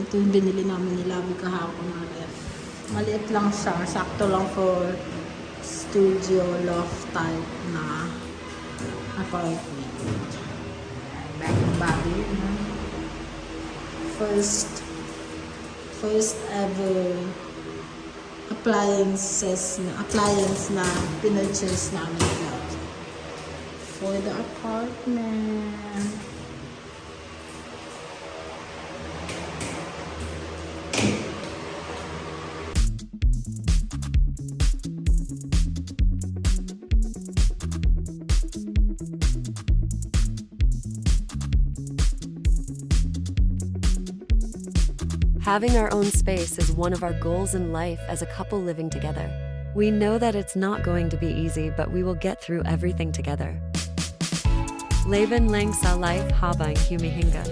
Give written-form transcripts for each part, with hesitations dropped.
Ito yung binili namin ni Labi kahapon na ref. Maliit lang siya. Sakto lang for studio loft type na apartment. Bagay na. First ever appliance na pinurchase namin for the apartment. Having our own space is one of our goals in life as a couple living together. We know that it's not going to be easy, but we will get through everything together. Leben lang sa life habang humihinga.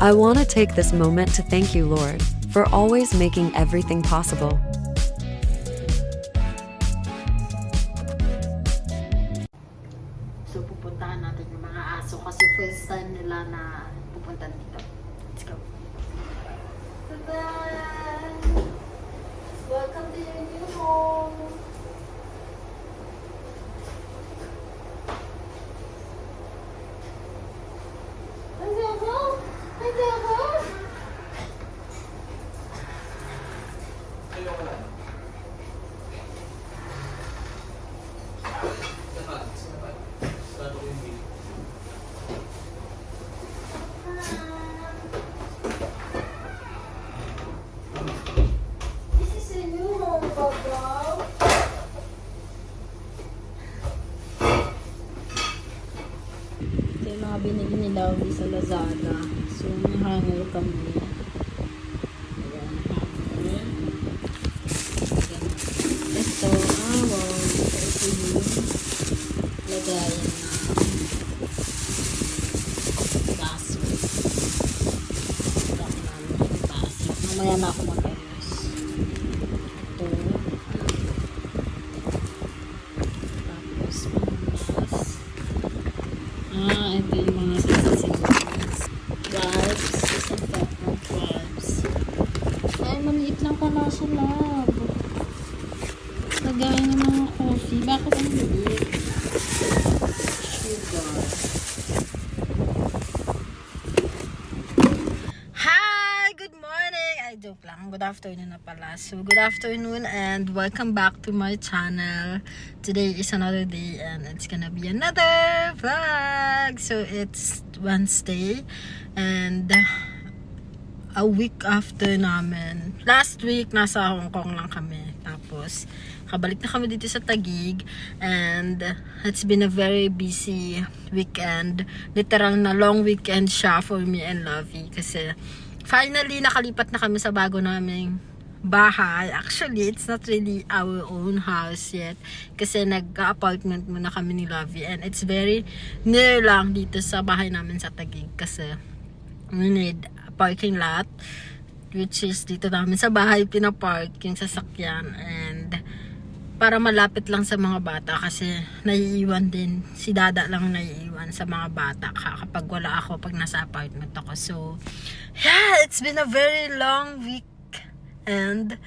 I want to take this moment to thank you, Lord, for always making everything possible. So, pupuntahan natin yung mga aso kasi first time nila na pupunta dito. Let's go. Bye-bye! Welcome to your new home! This is a new home, Papa. Ito yung mga binili ni Lovey sa Lazada. So, may hanger kami. Ayan, hanger. Ito, wow. Ito yung lagayan na baso. Mamaya na ako mag-ayos. Ito. Tapos, panglas. Ito yung mga sasasingles. Wipes. Disinfectant wipes. Ay, maliit lang pala siya, love. Lagayan ng mga coffee. Bakit ang maliit? Sugar. Good morning! Ay, joke lang. Good afternoon na pala. So, good afternoon and welcome back to my channel. Today is another day and it's gonna be another vlog. So, it's Wednesday and a week after namin. Last week, nasa Hong Kong lang kami. Tapos, kabalik na kami dito sa Taguig and it's been a very busy weekend. Literal na long weekend siya for me and Lovey kasi finally, nakalipat na kami sa bago naming bahay. Actually, it's not really our own house yet. Kasi nag-apartment muna kami ni Lovey. And it's very near lang dito sa bahay namin sa Taguig. Kasi we need a parking lot. Which is dito namin sa bahay pinapark yung sasakyan. And para malapit lang sa mga bata. Kasi naiiwan din. Si Dada lang naiiwan sa mga bata kapag wala ako, pag nasa apartment ako. So, yeah, it's been a very long week and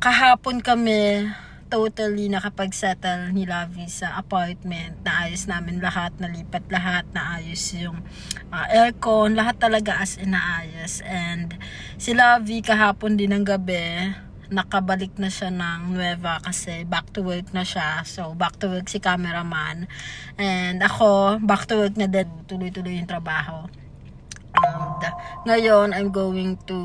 kahapon kami totally nakapag-settle ni Lovey sa apartment. Naayos namin lahat, nalipat lahat, naayos yung aircon, lahat talaga as in naayos. And si Lovey kahapon din ng gabi, nakabalik na siya ng Nueva kasi back to work na siya. So, back to work si cameraman. And ako, back to work na din, tuloy-tuloy yung trabaho. And ngayon, I'm going to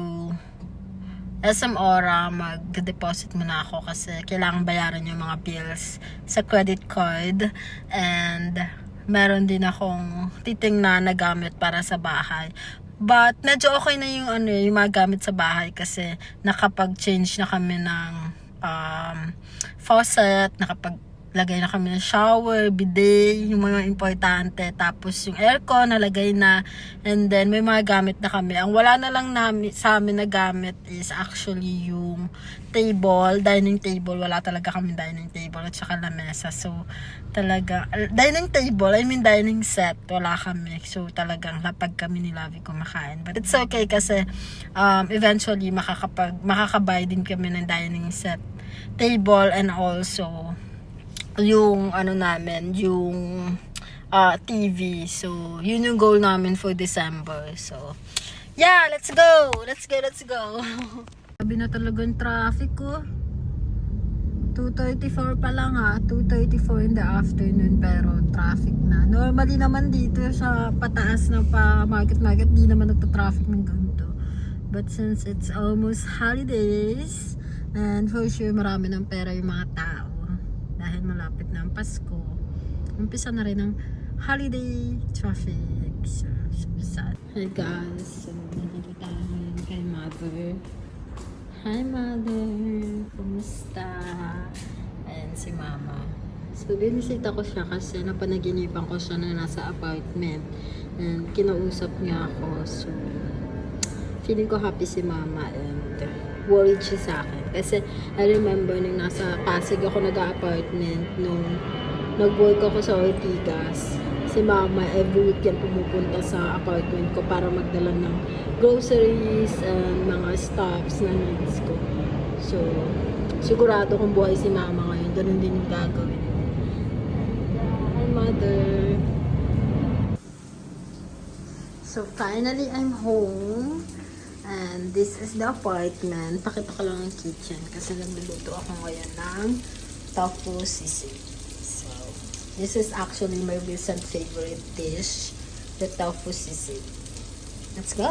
SM Aura. Mag-deposit muna ako kasi kailangan bayaran yung mga bills sa credit card. And meron din akong titingnan na gamit para sa bahay. But medyo okay na yung yung mga gamit sa bahay kasi nakapag-change na kami ng faucet, Lagay na kami ng shower, bidet, yung mga importante. Tapos yung aircon, nalagay na. And then, may mga gamit na kami. Ang wala na lang namin, sa amin na gamit is actually yung table, dining table. Wala talaga kami dining table at saka lamesa. So, talaga, dining table, I mean dining set, wala kami. So, talagang lapag kami ni Lovie kumakain. But it's okay kasi eventually makakabay din kami ng dining set table and also yung ano namin, yung TV. So, yun yung goal namin for December. So, yeah, let's go! Let's go! Sabi na talagang traffic ko. 2:34 pa lang 2:34 in the afternoon, pero traffic na. Normally naman dito sa pataas na pa market, di naman nagta-traffic ng ganito. But since it's almost holidays, and for sure marami ng pera yung mga tao, dahil malapit na ang Pasko, umpisa na rin ang holiday traffic. So sad. Hey guys, so nandito tayo ngayon kay Mother. Hi Mother, kumusta? Ayan si Mama. So binisita ko siya kasi napanaginipan ko siya na nasa apartment and kinausap niya ako. So feeling ko happy si Mama and worried siya sa akin. Kasi I remember nung nasa Pasig ako nag-apartment, nung nag-work ako sa Ortigas, si Mama every weekend pumupunta sa apartment ko para magdala ng groceries and mga stuffs na needs ko. So, sigurado kung buhay si Mama ngayon, ganun din yung gagawin. Hi, Mother. So, finally, I'm home. And this is the apartment. Pakita ko lang ang kitchen kasi nagluluto ako ngayon ng tofu sisig. So, this is actually my recent favorite dish, the tofu sisig. Let's go!